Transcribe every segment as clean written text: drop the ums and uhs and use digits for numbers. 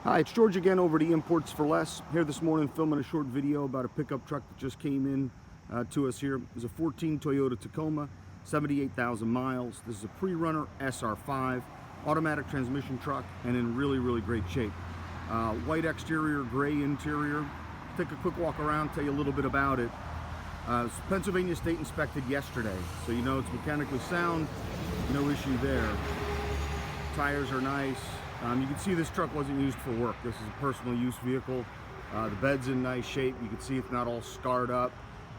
Hi, it's George again over at eimports4Less. Here this morning filming a short video about a pickup truck that just came in to us here. It's a 14 Toyota Tacoma, 78,000 miles. This is a Prerunner SR5, automatic transmission truck, and in really great shape. White exterior, gray interior. Take a quick walk around, tell you a little bit about it. It's Pennsylvania state inspected yesterday, so you know it's mechanically sound, no issue there. Tires are nice. You can see this truck wasn't used for work. This is a personal use vehicle. The bed's in nice shape. You can see it's not all scarred up.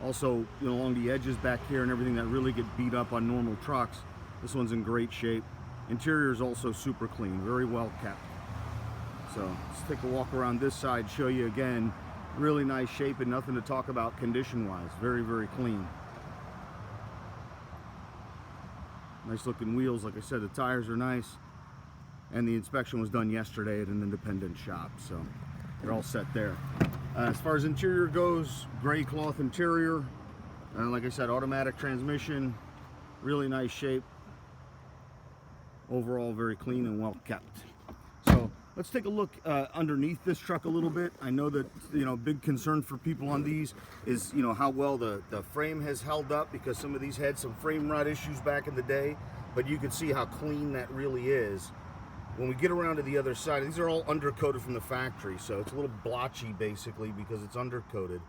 Also, you know, along the edges back here and everything that really get beat up on normal trucks, this one's in great shape. Interior is also super clean, very well kept. So let's take a walk around this side, show you again. Really nice shape and nothing to talk about condition-wise. Very clean. Nice looking wheels. Like I said, the tires are nice. And the inspection was done yesterday at an independent shop, so they're all set there. As far as interior goes, gray cloth interior. Like I said, automatic transmission, really nice shape. Overall, very clean and well kept. So let's take a look underneath this truck a little bit. I know that, you know, big concern for people on these is, you know, how well the frame has held up, because some of these had some frame rot issues back in the day, but you can see how clean that really is. When we get around to the other side, these are all undercoated from the factory, so it's a little blotchy basically because it's undercoated,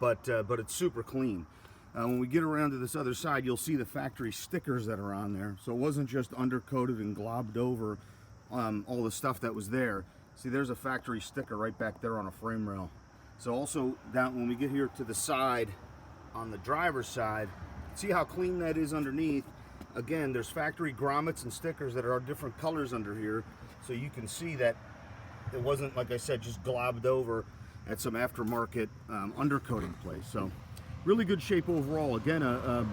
but it's super clean. When we get around to this other side, you'll see the factory stickers that are on there, so it wasn't just undercoated and globbed over all the stuff that was there. See, there's a factory sticker right back there on a frame rail. So also down when we get here to the side, on the driver's side, see how clean that is underneath. Again, there's factory grommets and stickers that are different colors under here, so you can see that it wasn't, like I said, just globbed over at some aftermarket undercoating place. So really good shape overall. Again, a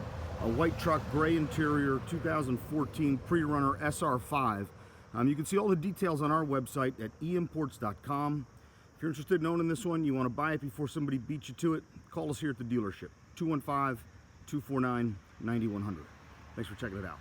white truck, gray interior, 2014 Prerunner SR5. You can see all the details on our website at eimports.com. If you're interested in owning this one, you want to buy it before somebody beats you to it, call us here at the dealership, 215-249-9100. Thanks for checking it out.